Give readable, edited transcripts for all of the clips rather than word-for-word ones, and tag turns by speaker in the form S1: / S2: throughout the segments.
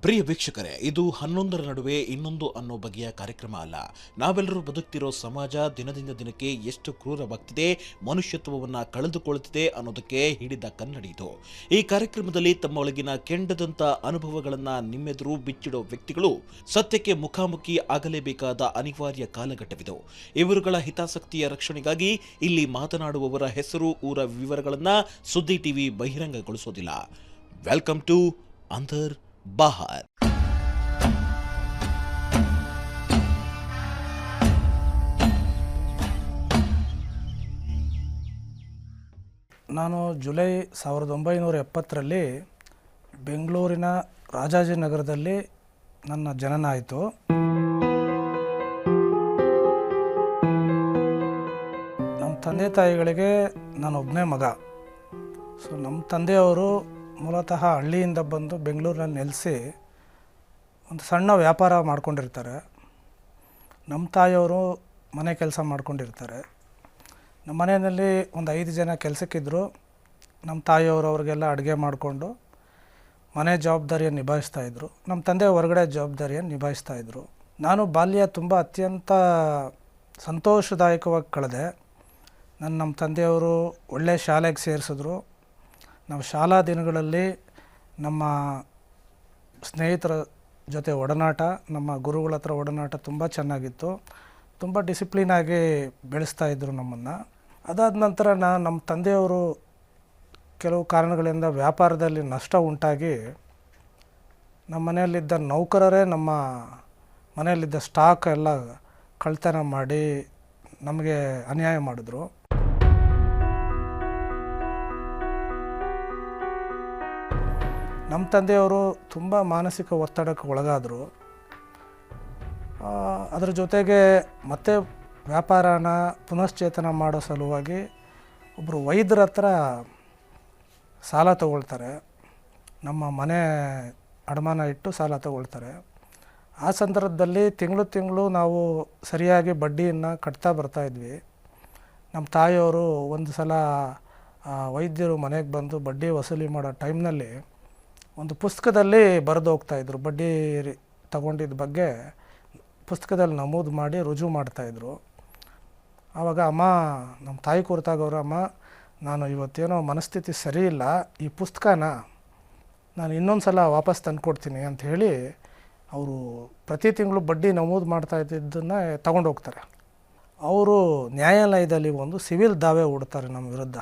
S1: ಪ್ರಿಯ ವೀಕ್ಷಕರೇ, ಇದು 11ರ ನಡುವೆ ಇನ್ನೊಂದು ಅನ್ನೋ ಬಗೆಯ ಕಾರ್ಯಕ್ರಮ ಅಲ್ಲ. ನಾವೆಲ್ಲರೂ ಬದುಕ್ತಿರೋ ಸಮಾಜ ದಿನದಿಂದ ದಿನಕ್ಕೆ ಎಷ್ಟು ಕ್ರೂರವಾಗ್ತಿದೆ, ಮನುಷ್ಯತ್ವವನ್ನು ಕಳೆದುಕೊಳ್ಳುತ್ತಿದೆ ಅನ್ನೋದಕ್ಕೆ ಹಿಡಿದ ಕನ್ನಡಿ ಇದು. ಈ ಕಾರ್ಯಕ್ರಮದಲ್ಲಿ ತಮ್ಮ ಒಳಗಿನ ಕೆಂಡದಂತ ಅನುಭವಗಳನ್ನು ನಿಮ್ಮೆದುರು ಬಿಚ್ಚಿಡೋ ವ್ಯಕ್ತಿಗಳು ಸತ್ಯಕ್ಕೆ ಮುಖಾಮುಖಿ ಆಗಲೇಬೇಕಾದ ಅನಿವಾರ್ಯ ಕಾಲಘಟ್ಟವಿದು. ಇವರುಗಳ ಹಿತಾಸಕ್ತಿಯ ರಕ್ಷಣೆಗಾಗಿ ಇಲ್ಲಿ ಮಾತನಾಡುವವರ ಹೆಸರು, ಊರ ವಿವರಗಳನ್ನು ಸುದ್ದಿ ಟಿವಿ ಬಹಿರಂಗಗೊಳಿಸೋದಿಲ್ಲ. ವೆಲ್ಕಮ್ ಟು ಅಂದರ್ ಬಾಹರ್.
S2: ನಾನು ಜುಲೈ 1970ರಲ್ಲಿ ಬೆಂಗಳೂರಿನ ರಾಜಾಜಿನಗರದಲ್ಲಿ ನನ್ನ ಜನನ ಆಯಿತು. ನಮ್ಮ ತಂದೆ ತಾಯಿಗಳಿಗೆ ನಾನೊಬ್ಬನೇ ಮಗ. ಸೊ ನಮ್ಮ ತಂದೆಯವರು ಮೂಲತಃ ಹಳ್ಳಿಯಿಂದ ಬಂದು ಬೆಂಗಳೂರಿನಲ್ಲಿ ನೆಲೆಸಿ ಒಂದು ಸಣ್ಣ ವ್ಯಾಪಾರ ಮಾಡ್ಕೊಂಡಿರ್ತಾರೆ. ನಮ್ಮ ತಾಯಿಯವರು ಮನೆ ಕೆಲಸ ಮಾಡ್ಕೊಂಡಿರ್ತಾರೆ. ನಮ್ಮ ಮನೆಯಲ್ಲಿ ಒಂದು 5 ಜನ ಕೆಲಸಕ್ಕಿದ್ದರು. ನಮ್ಮ ತಾಯಿಯವರು ಅವ್ರಿಗೆಲ್ಲ ಅಡುಗೆ ಮಾಡಿಕೊಂಡು ಮನೆ ಜವಾಬ್ದಾರಿಯನ್ನು ನಿಭಾಯಿಸ್ತಾಯಿದ್ರು. ನಮ್ಮ ತಂದೆ ಹೊರಗಡೆ ಜವಾಬ್ದಾರಿಯನ್ನು ನಿಭಾಯಿಸ್ತಾಯಿದ್ರು. ನಾನು ಬಾಲ್ಯ ತುಂಬ ಅತ್ಯಂತ ಸಂತೋಷದಾಯಕವಾಗಿ ಕಳೆದೆ. ನಮ್ಮ ತಂದೆಯವರು ಒಳ್ಳೆಯ ಶಾಲೆಗೆ ಸೇರಿಸಿದ್ರು. ನಾವು ಶಾಲಾ ದಿನಗಳಲ್ಲಿ ನಮ್ಮ ಸ್ನೇಹಿತರ ಜೊತೆ ಒಡನಾಟ, ನಮ್ಮ ಗುರುಗಳ ಹತ್ರ ಒಡನಾಟ ತುಂಬ ಚೆನ್ನಾಗಿತ್ತು. ತುಂಬ ಡಿಸಿಪ್ಲಿನಾಗಿ ಬೆಳೆಸ್ತಾಯಿದ್ರು ನಮ್ಮನ್ನು. ಅದಾದ ನಂತರ ನಮ್ಮ ತಂದೆಯವರು ಕೆಲವು ಕಾರಣಗಳಿಂದ ವ್ಯಾಪಾರದಲ್ಲಿ ನಷ್ಟ ಉಂಟಾಗಿ ನಮ್ಮ ಮನೆಯಲ್ಲಿದ್ದ ನೌಕರರೇ ನಮ್ಮ ಮನೆಯಲ್ಲಿದ್ದ ಸ್ಟಾಕ್ ಎಲ್ಲ ಕಳ್ತನ ಮಾಡಿ ನಮಗೆ ಅನ್ಯಾಯ ಮಾಡಿದ್ರು. ನಮ್ಮ ತಂದೆಯವರು ತುಂಬ ಮಾನಸಿಕ ಒತ್ತಡಕ್ಕೆ ಒಳಗಾದರು. ಅದರ ಜೊತೆಗೆ ಮತ್ತೆ ವ್ಯಾಪಾರನ ಪುನಶ್ಚೇತನ ಮಾಡೋ ಸಲುವಾಗಿ ಒಬ್ಬರು ವೈದ್ಯರ ಹತ್ರ ಸಾಲ ತಗೊಳ್ತಾರೆ. ನಮ್ಮ ಮನೆ ಅಡಮಾನ ಇಟ್ಟು ಸಾಲ ತಗೊಳ್ತಾರೆ. ಆ ಸಂದರ್ಭದಲ್ಲಿ ತಿಂಗಳು ನಾವು ಸರಿಯಾಗಿ ಬಡ್ಡಿಯನ್ನು ಕಟ್ತಾ ಬರ್ತಾಯಿದ್ವಿ. ನಮ್ಮ ತಾಯಿಯವರು ಒಂದು ಸಲ ವೈದ್ಯರು ಮನೆಗೆ ಬಂದು ಬಡ್ಡಿ ವಸೂಲಿ ಮಾಡೋ ಟೈಮ್ನಲ್ಲಿ ಒಂದು ಪುಸ್ತಕದಲ್ಲಿ ಬರೆದು ಹೋಗ್ತಾಯಿದ್ರು. ಬಡ್ಡಿ ತಗೊಂಡಿದ್ದ ಬಗ್ಗೆ ಪುಸ್ತಕದಲ್ಲಿ ನಮೂದು ಮಾಡಿ ರುಜುವು ಮಾಡ್ತಾಯಿದ್ರು. ಆವಾಗ ಅಮ್ಮ, ನಮ್ಮ ತಾಯಿ ಕುರಿತಾಗವರು, ಅಮ್ಮ ನಾನು ಇವತ್ತೇನೋ ಮನಸ್ಥಿತಿ ಸರಿ ಇಲ್ಲ, ಈ ಪುಸ್ತಕನ ನಾನು ಇನ್ನೊಂದು ಸಲ ವಾಪಸ್ ತಂದುಕೊಡ್ತೀನಿ ಅಂತ ಹೇಳಿ ಅವರು ಪ್ರತಿ ತಿಂಗಳು ಬಡ್ಡಿ ನಮೂದು ಮಾಡ್ತಾ ಇದ್ದಿದ್ದನ್ನು ತಗೊಂಡು ಹೋಗ್ತಾರೆ. ಅವರು ನ್ಯಾಯಾಲಯದಲ್ಲಿ ಒಂದು ಸಿವಿಲ್ ದಾವೆ ಹೂಡ್ತಾರೆ ನಮ್ಮ ವಿರುದ್ಧ.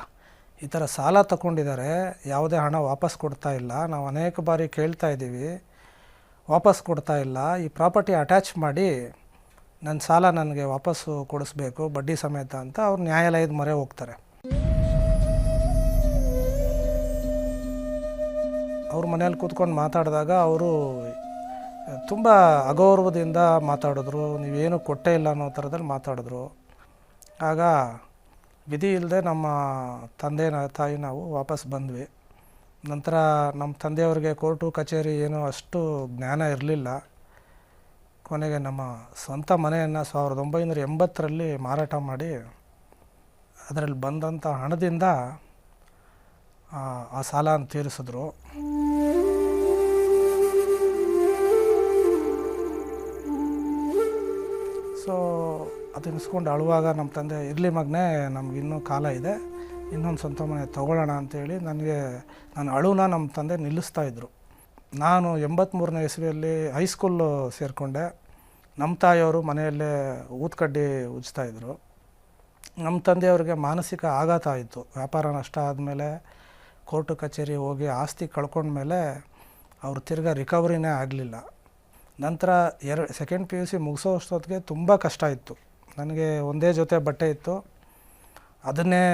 S2: ಈ ಥರ ಸಾಲ ತಗೊಂಡಿದ್ದಾರೆ, ಯಾವುದೇ ಹಣ ವಾಪಸ್ ಕೊಡ್ತಾ ಇಲ್ಲ, ನಾವು ಅನೇಕ ಬಾರಿ ಕೇಳ್ತಾ ಇದ್ದೀವಿ, ವಾಪಸ್ ಕೊಡ್ತಾ ಇಲ್ಲ, ಈ ಪ್ರಾಪರ್ಟಿ ಅಟ್ಯಾಚ್ ಮಾಡಿ ನನ್ನ ಸಾಲ ನನಗೆ ವಾಪಸ್ಸು ಕೊಡಿಸ್ಬೇಕು ಬಡ್ಡಿ ಸಮೇತ ಅಂತ ಅವ್ರು ನ್ಯಾಯಾಲಯದ ಮೊರೆ ಹೋಗ್ತಾರೆ. ಅವ್ರ ಮನೇಲಿ ಕೂತ್ಕೊಂಡು ಮಾತಾಡಿದಾಗ ಅವರು ತುಂಬ ಅಗೌರವದಿಂದ ಮಾತಾಡಿದ್ರು. ನೀವೇನು ಕೊಟ್ಟೇ ಇಲ್ಲ ಅನ್ನೋ ಥರದಲ್ಲಿ ಮಾತಾಡಿದ್ರು. ಆಗ ವಿಧಿ ಇಲ್ಲದೆ ನಮ್ಮ ತಂದೆ ತಾಯಿ ನಾವು ವಾಪಸ್ ಬಂದ್ವಿ. ನಂತರ ನಮ್ಮ ತಂದೆಯವ್ರಿಗೆ ಕೋರ್ಟು ಕಚೇರಿ ಏನೋ ಅಷ್ಟು ಜ್ಞಾನ ಇರಲಿಲ್ಲ. ಕೊನೆಗೆ ನಮ್ಮ ಸ್ವಂತ ಮನೆಯನ್ನು 1980ರಲ್ಲಿ ಮಾರಾಟ ಮಾಡಿ ಅದರಲ್ಲಿ ಬಂದಂಥ ಹಣದಿಂದ ಆ ಸಾಲನ ತೀರಿಸಿದ್ರು. ಸೊ ಅದನ್ನಿಸ್ಕೊಂಡು ಅಳುವಾಗ ನಮ್ಮ ತಂದೆ, ಇರಲಿ ಮಗನೇ, ನಮಗಿನ್ನೂ ಕಾಲ ಇದೆ, ಇನ್ನೊಂದು ಸ್ವಂತ ಮನೆ ತೊಗೊಳ್ಳೋಣ ಅಂಥೇಳಿ ನಾನು ಅಳುನ ನಮ್ಮ ತಂದೆ ನಿಲ್ಲಿಸ್ತಾಯಿದ್ರು. ನಾನು 83ನೇ ಇಸ್ವಿಯಲ್ಲಿ ಹೈಸ್ಕೂಲು ಸೇರಿಕೊಂಡೆ. ನಮ್ಮ ತಾಯಿಯವರು ಮನೆಯಲ್ಲೇ ಊದ್ಕಡ್ಡಿ ಉಜ್ತಾಯಿದ್ರು. ನಮ್ಮ ತಂದೆಯವ್ರಿಗೆ ಮಾನಸಿಕ ಆಘಾತ ಆಯಿತು. ವ್ಯಾಪಾರ ನಷ್ಟ ಆದಮೇಲೆ ಕೋರ್ಟು ಕಚೇರಿ ಹೋಗಿ ಆಸ್ತಿ ಕಳ್ಕೊಂಡ್ಮೇಲೆ ಅವರು ತಿರ್ಗಾ ರಿಕವರಿನೇ ಆಗಲಿಲ್ಲ. ನಂತರ ಸೆಕೆಂಡ್ PUC ಮುಗಿಸೋ ಅಷ್ಟೊತ್ತಿಗೆ ತುಂಬ ಕಷ್ಟ ಇತ್ತು. ನನಗೆ ಒಂದೇ ಜೊತೆ ಬಟ್ಟೆ ಇತ್ತು, ಅದನ್ನೇ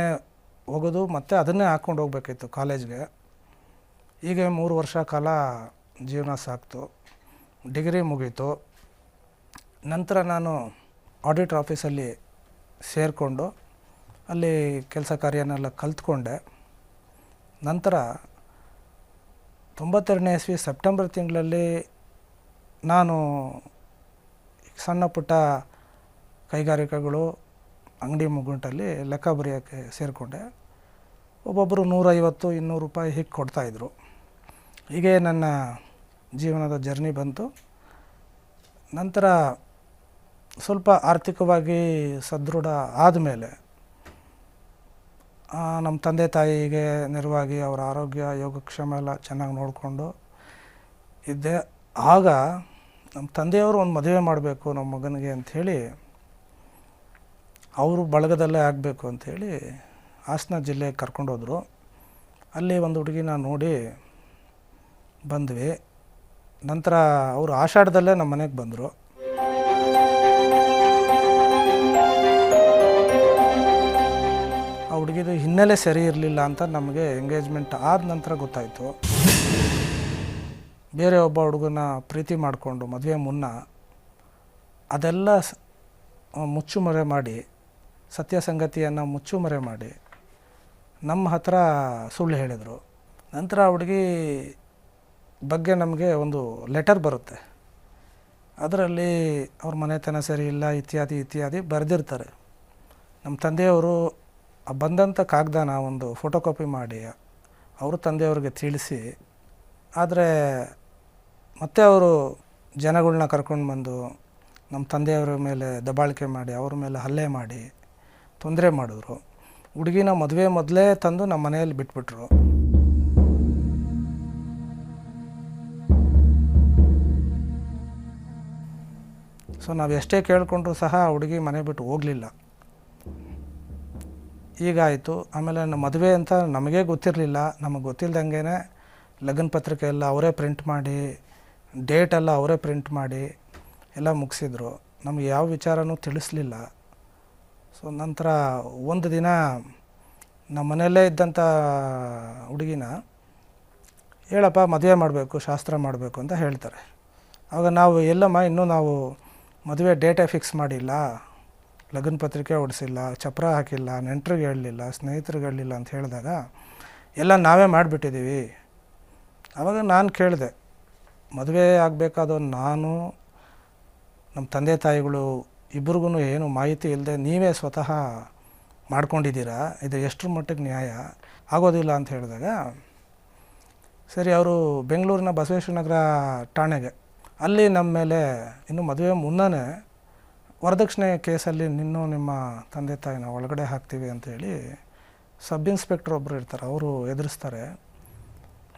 S2: ಒಗೆದು ಮತ್ತೆ ಅದನ್ನೇ ಹಾಕ್ಕೊಂಡು ಹೋಗ್ಬೇಕಿತ್ತು ಕಾಲೇಜ್ಗೆ. ಹೀಗೆ 3 ವರ್ಷ ಕಾಲ ಜೀವನ ಸಾಕ್ತು. ಡಿಗ್ರಿ ಮುಗೀತು. ನಂತರ ನಾನು ಆಡಿಟ್ ಆಫೀಸಲ್ಲಿ ಸೇರಿಕೊಂಡು ಅಲ್ಲಿ ಕೆಲಸ ಕಾರ್ಯನೆಲ್ಲ ಕಲ್ತ್ಕೊಂಡೆ. ನಂತರ 92ನೇ ಇಸ್ವಿ ಸೆಪ್ಟೆಂಬರ್ ತಿಂಗಳಲ್ಲಿ ನಾನು ಸಣ್ಣ ಪುಟ್ಟ ಕೈಗಾರಿಕೆಗಳು, ಅಂಗಡಿ ಮುಗ್ಗಂಟಲ್ಲಿ ಲೆಕ್ಕ ಬರೆಯೋಕ್ಕೆ ಸೇರಿಕೊಂಡೆ. ಒಬ್ಬೊಬ್ಬರು 150-200 ರೂಪಾಯಿ ಹೀಗೆ ಕೊಡ್ತಾಯಿದ್ರು. ಹೀಗೆ ನನ್ನ ಜೀವನದ ಜರ್ನಿ ಬಂತು. ನಂತರ ಸ್ವಲ್ಪ ಆರ್ಥಿಕವಾಗಿ ಸದೃಢ ಆದಮೇಲೆ ನಮ್ಮ ತಂದೆ ತಾಯಿಗೆ ನೆರವಾಗಿ ಅವರ ಆರೋಗ್ಯ ಯೋಗಕ್ಷೇಮ ಎಲ್ಲ ಚೆನ್ನಾಗಿ ನೋಡಿಕೊಂಡು ಇದ್ದೆ. ಆಗ ನಮ್ಮ ತಂದೆಯವರು ಒಂದು ಮದುವೆ ಮಾಡಬೇಕು ನಮ್ಮ ಮಗನಿಗೆ ಅಂಥೇಳಿ, ಅವರು ಬಳಗದಲ್ಲೇ ಆಗಬೇಕು ಅಂಥೇಳಿ ಹಾಸನ ಜಿಲ್ಲೆಗೆ ಕರ್ಕೊಂಡೋದ್ರು. ಅಲ್ಲಿ ಒಂದು ಹುಡುಗಿನ ನೋಡಿ ಬಂದ್ವಿ. ನಂತರ ಅವರು ಆಷಾಢದಲ್ಲೇ ನಮ್ಮ ಮನೆಗೆ ಬಂದರು. ಆ ಹುಡುಗಿದು ಹಿನ್ನೆಲೆ ಸರಿ ಇರಲಿಲ್ಲ ಅಂತ ನಮಗೆ ಎಂಗೇಜ್ಮೆಂಟ್ ಆದ ನಂತರ ಗೊತ್ತಾಯಿತು. ಬೇರೆ ಒಬ್ಬ ಹುಡುಗನ ಪ್ರೀತಿ ಮಾಡಿಕೊಂಡು ಮದುವೆ ಮುನ್ನ ಅದೆಲ್ಲ ಮುಚ್ಚುಮರೆ ಮಾಡಿ, ಸತ್ಯಸಂಗತಿಯನ್ನು ಮುಚ್ಚುಮರೆ ಮಾಡಿ ನಮ್ಮ ಹತ್ರ ಸುಳ್ಳು ಹೇಳಿದರು. ನಂತರ ಆ ಹುಡುಗಿ ಬಗ್ಗೆ ನಮಗೆ ಒಂದು ಲೆಟರ್ ಬರುತ್ತೆ. ಅದರಲ್ಲಿ ಅವ್ರ ಮನೆತನ ಸರಿ ಇಲ್ಲ ಇತ್ಯಾದಿ ಇತ್ಯಾದಿ ಬರೆದಿರ್ತಾರೆ. ನಮ್ಮ ತಂದೆಯವರು ಬಂದಂಥ ಕಾಗದಾನ ಒಂದು ಫೋಟೋ ಕಾಪಿ ಮಾಡಿ ಅವರು ತಂದೆಯವ್ರಿಗೆ ತಿಳಿಸಿ, ಆದರೆ ಮತ್ತೆ ಅವರು ಜನಗಳನ್ನ ಕರ್ಕೊಂಡು ಬಂದು ನಮ್ಮ ತಂದೆಯವರ ಮೇಲೆ ದಬ್ಬಾಳಿಕೆ ಮಾಡಿ ಅವ್ರ ಮೇಲೆ ಹಲ್ಲೆ ಮಾಡಿ ತೊಂದರೆ ಮಾಡಿದ್ರು. ಹುಡುಗಿನ ಮದುವೆ ಮೊದಲೇ ತಂದು ನಮ್ಮ ಮನೆಯಲ್ಲಿ ಬಿಟ್ಬಿಟ್ರು. ಸೊ ನಾವು ಎಷ್ಟೇ ಕೇಳಿಕೊಂಡ್ರೂ ಸಹ ಹುಡುಗಿ ಮನೆ ಬಿಟ್ಟು ಹೋಗಲಿಲ್ಲ. ಹೀಗಾಯಿತು. ಆಮೇಲೆ ಮದುವೆ ಅಂತ ನಮಗೇ ಗೊತ್ತಿರಲಿಲ್ಲ. ನಮಗೆ ಗೊತ್ತಿಲ್ದಂಗೆ ಲಗ್ನ ಪತ್ರಿಕೆ ಎಲ್ಲ ಅವರೇ ಪ್ರಿಂಟ್ ಮಾಡಿ, ಡೇಟೆಲ್ಲ ಅವರೇ ಪ್ರಿಂಟ್ ಮಾಡಿ ಎಲ್ಲ ಮುಗಿಸಿದ್ರು. ನಮಗೆ ಯಾವ ವಿಚಾರನೂ ತಿಳಿಸ್ಲಿಲ್ಲ. ಸೊ ನಂತರ ಒಂದು ದಿನ ನಮ್ಮ ಮನೆಯಲ್ಲೇ ಇದ್ದಂಥ ಹುಡುಗಿನ, ಹೇಳಪ್ಪ ಮದುವೆ ಮಾಡಬೇಕು, ಶಾಸ್ತ್ರ ಮಾಡಬೇಕು ಅಂತ ಹೇಳ್ತಾರೆ. ಆವಾಗ ನಾವು ಎಲ್ಲಮ್ಮ ಇನ್ನೂ ನಾವು ಮದುವೆ ಡೇಟೇ ಫಿಕ್ಸ್ ಮಾಡಿಲ್ಲ, ಲಗ್ನ ಪತ್ರಿಕೆ ಹೊಡಿಸಿಲ್ಲ, ಚಪ್ರ ಹಾಕಿಲ್ಲ, ನೆಂಟ್ರಿಗೆ ಹೇಳಲಿಲ್ಲ, ಸ್ನೇಹಿತರಿಗೆ ಹೇಳಲಿಲ್ಲ ಅಂತ ಹೇಳಿದಾಗ ಎಲ್ಲ ನಾವೇ ಮಾಡಿಬಿಟ್ಟಿದ್ದೀವಿ. ಆವಾಗ ನಾನು ಕೇಳಿದೆ, ಮದುವೆ ಆಗಬೇಕಾದ ನಾನು, ನಮ್ಮ ತಂದೆ ತಾಯಿಗಳು ಇಬ್ರಿಗೂ ಏನು ಮಾಹಿತಿ ಇಲ್ಲದೆ ನೀವೇ ಸ್ವತಃ ಮಾಡ್ಕೊಂಡಿದ್ದೀರಾ, ಇದು ಎಷ್ಟರ ಮಟ್ಟಿಗೆ ನ್ಯಾಯ, ಆಗೋದಿಲ್ಲ ಅಂತ ಹೇಳಿದಾಗ ಸರಿ ಅವರು ಬೆಂಗಳೂರಿನ ಬಸವೇಶ್ವರ ನಗರ ಠಾಣೆಗೆ, ಅಲ್ಲಿ ನಮ್ಮ ಮೇಲೆ ಇನ್ನು ಮದುವೆ ಮುನ್ನನೇ ವರದಕ್ಷಿಣೆ ಕೇಸಲ್ಲಿ ನಿನ್ನೂ ನಿಮ್ಮ ತಂದೆ ತಾಯಿನ ಒಳಗಡೆ ಹಾಕ್ತೀವಿ ಅಂಥೇಳಿ ಸಬ್ ಇನ್ಸ್ಪೆಕ್ಟ್ರ್ ಒಬ್ಬರು ಇರ್ತಾರೆ, ಅವರು ಎದುರಿಸ್ತಾರೆ.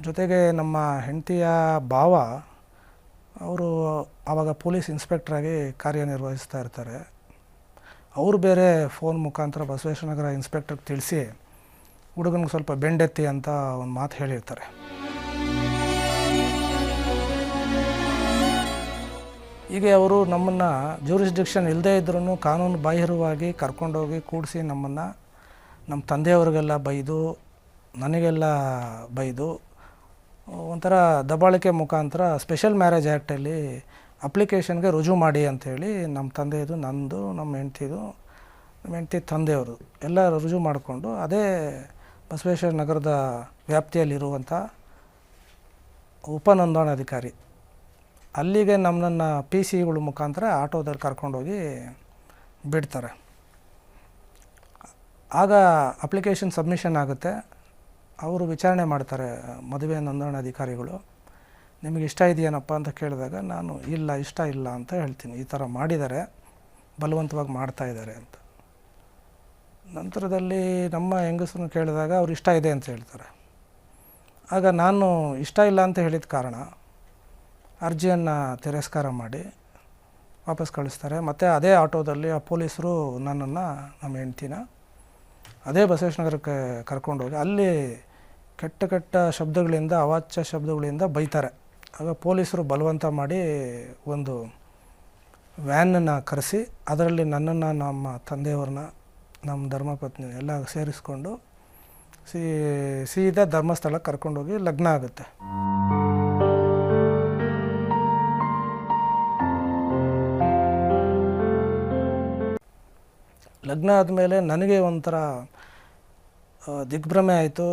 S2: ಜೊತೆಗೆ ನಮ್ಮ ಹೆಂಡತಿಯ ಭಾವ ಅವರು ಆವಾಗ ಪೊಲೀಸ್ ಇನ್ಸ್ಪೆಕ್ಟ್ರಾಗಿ ಕಾರ್ಯನಿರ್ವಹಿಸ್ತಾ ಇರ್ತಾರೆ. ಅವರು ಬೇರೆ ಫೋನ್ ಮುಖಾಂತರ ಬಸವೇಶ್ವರ ನಗರ ಇನ್ಸ್ಪೆಕ್ಟ್ರಿಗೆ ತಿಳಿಸಿ ಹುಡುಗನಿಗೆ ಸ್ವಲ್ಪ ಬೆಂಡೆತ್ತಿ ಅಂತ ಒಂದು ಮಾತು ಹೇಳಿರ್ತಾರೆ. ಹೀಗೆ ಅವರು ನಮ್ಮನ್ನು ಜ್ಯೂರಿಸ್ಡಿಕ್ಷನ್ ಇಲ್ಲದೇ ಇದ್ರೂ ಕಾನೂನು ಬಾಹಿರವಾಗಿ ಕರ್ಕೊಂಡೋಗಿ ಕೂಡಿಸಿ ನಮ್ಮನ್ನು ನಮ್ಮ ತಂದೆಯವ್ರಿಗೆಲ್ಲ ಬೈದು ನನಗೆಲ್ಲ ಬೈದು ಒಂಥರ ದಬ್ಬಾಳಿಕೆ ಮುಖಾಂತರ ಸ್ಪೆಷಲ್ ಮ್ಯಾರೇಜ್ ಆ್ಯಕ್ಟಲ್ಲಿ ಅಪ್ಲಿಕೇಶನ್ಗೆ ರುಜು ಮಾಡಿ ಅಂಥೇಳಿ ನಮ್ಮ ತಂದೆಯದು, ನಂದು, ನಮ್ಮ ಹೆಂಡತಿ ತಂದೆಯವರು ಎಲ್ಲ ರುಜು ಮಾಡಿಕೊಂಡು ಅದೇ ಬಸವೇಶ್ವರ ನಗರದ ವ್ಯಾಪ್ತಿಯಲ್ಲಿರುವಂಥ ಉಪನೋಂದಣಾಧಿಕಾರಿ ಅಲ್ಲಿಗೆ ನಮ್ಮನ್ನು ಪಿ ಸಿಗಳ ಮುಖಾಂತರ ಆಟೋದಲ್ಲಿ ಕರ್ಕೊಂಡೋಗಿ ಬಿಡ್ತಾರೆ. ಆಗ ಅಪ್ಲಿಕೇಶನ್ ಸಬ್ಮಿಷನ್ ಆಗುತ್ತೆ. ಅವರು ವಿಚಾರಣೆ ಮಾಡ್ತಾರೆ ಮದುವೆ ನೋಂದಣಾಧಿಕಾರಿಗಳು. ನಿಮಗೆ ಇಷ್ಟ ಇದೆಯೇನಪ್ಪ ಅಂತ ಕೇಳಿದಾಗ ನಾನು ಇಲ್ಲ ಇಷ್ಟ ಇಲ್ಲ ಅಂತ ಹೇಳ್ತೀನಿ. ಈ ಥರ ಮಾಡಿದ್ದಾರೆ, ಬಲವಂತವಾಗಿ ಮಾಡ್ತಾಯಿದ್ದಾರೆ ಅಂತ. ನಂತರದಲ್ಲಿ ನಮ್ಮ ಹೆಂಗಸರನ್ನು ಕೇಳಿದಾಗ ಅವ್ರು ಇಷ್ಟ ಇದೆ ಅಂತ ಹೇಳ್ತಾರೆ. ಆಗ ನಾನು ಇಷ್ಟ ಇಲ್ಲ ಅಂತ ಹೇಳಿದ ಕಾರಣ ಅರ್ಜಿಯನ್ನು ತಿರಸ್ಕಾರ ಮಾಡಿ ವಾಪಸ್ ಕಳಿಸ್ತಾರೆ. ಮತ್ತು ಅದೇ ಆಟೋದಲ್ಲಿ ಆ ಪೊಲೀಸರು ನನ್ನನ್ನು, ನಮ್ಮ ಹೆಂಡ್ತಿನ ಅದೇ ಬಸವೇಶ್ವರ ನಗರಕ್ಕೆ ಕರ್ಕೊಂಡೋಗಿ ಅಲ್ಲಿ ಕೆಟ್ಟ ಕೆಟ್ಟ ಶಬ್ದಗಳಿಂದ, ಅವಾಚ್ಯ ಶಬ್ದಗಳಿಂದ ಬೈತಾರೆ. ಆಗ ಪೊಲೀಸರು ಬಲವಂತ ಮಾಡಿ ಒಂದು ವ್ಯಾನನ್ನು ಕರೆಸಿ ಅದರಲ್ಲಿ ನನ್ನನ್ನು, ನಮ್ಮ ತಂದೆಯವ್ರನ್ನ, ನಮ್ಮ ಧರ್ಮಪತ್ನಿ ಎಲ್ಲ ಸೇರಿಸ್ಕೊಂಡು ಸೀದಾ ಧರ್ಮಸ್ಥಳಕ್ಕೆ ಕರ್ಕೊಂಡೋಗಿ ಲಗ್ನ ಆಗುತ್ತೆ. ಲಗ್ನ ಆದಮೇಲೆ ನನಗೆ ಒಂಥರ ದಿಗ್ಭ್ರಮೆ ಆಯಿತು.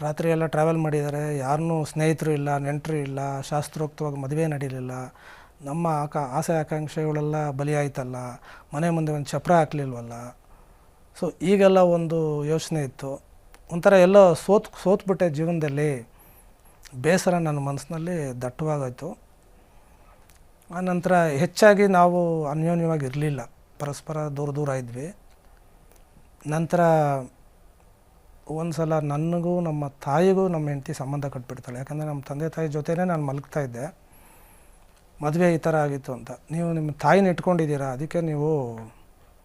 S2: ರಾತ್ರಿ ಎಲ್ಲ ಟ್ರಾವೆಲ್ ಮಾಡಿದ್ದಾರೆ, ಯಾರನ್ನೂ ಸ್ನೇಹಿತರು ಇಲ್ಲ, ನೆಂಟರು ಇಲ್ಲ, ಶಾಸ್ತ್ರೋಕ್ತವಾಗಿ ಮದುವೆ ನಡೀಲಿಲ್ಲ, ನಮ್ಮ ಆಸೆ ಆಕಾಂಕ್ಷೆಗಳೆಲ್ಲ ಬಲಿಯಾಯ್ತಲ್ಲ, ಮನೆ ಮುಂದೆ ಒಂದು ಚಪ್ರ ಹಾಕಲಿಲ್ವಲ್ಲ. ಸೊ ಈಗೆಲ್ಲ ಒಂದು ಯೋಚನೆ ಇತ್ತು. ಒಂಥರ ಎಲ್ಲೋ ಸೋತ್ಬಿಟ್ಟೆ ಜೀವನದಲ್ಲಿ. ಬೇಸರ ನನ್ನ ಮನಸ್ಸಿನಲ್ಲಿ ದಟ್ಟವಾಗೋಯ್ತು. ಆನಂತರ ಹೆಚ್ಚಾಗಿ ನಾವು ಅನ್ಯೋನ್ಯವಾಗಿ ಇರಲಿಲ್ಲ, ಪರಸ್ಪರ ದೂರ ದೂರ ಇದ್ವಿ. ನಂತರ ಒಂದು ಸಲ ನನಗೂ ನಮ್ಮ ತಾಯಿಗೂ ನಮ್ಮ ಹೆಂಡತಿ ಸಂಬಂಧ ಕಟ್ಬಿಡ್ತಾಳೆ. ಯಾಕಂದರೆ ನಮ್ಮ ತಂದೆ ತಾಯಿ ಜೊತೆನೇ ನಾನು ಮಲಗ್ತಾ ಇದ್ದೆ. ಮದುವೆ ಈ ಥರ ಆಗಿತ್ತು ಅಂತ, ನೀವು ನಿಮ್ಮ ತಾಯಿನ ಇಟ್ಕೊಂಡಿದ್ದೀರಾ, ಅದಕ್ಕೆ ನೀವು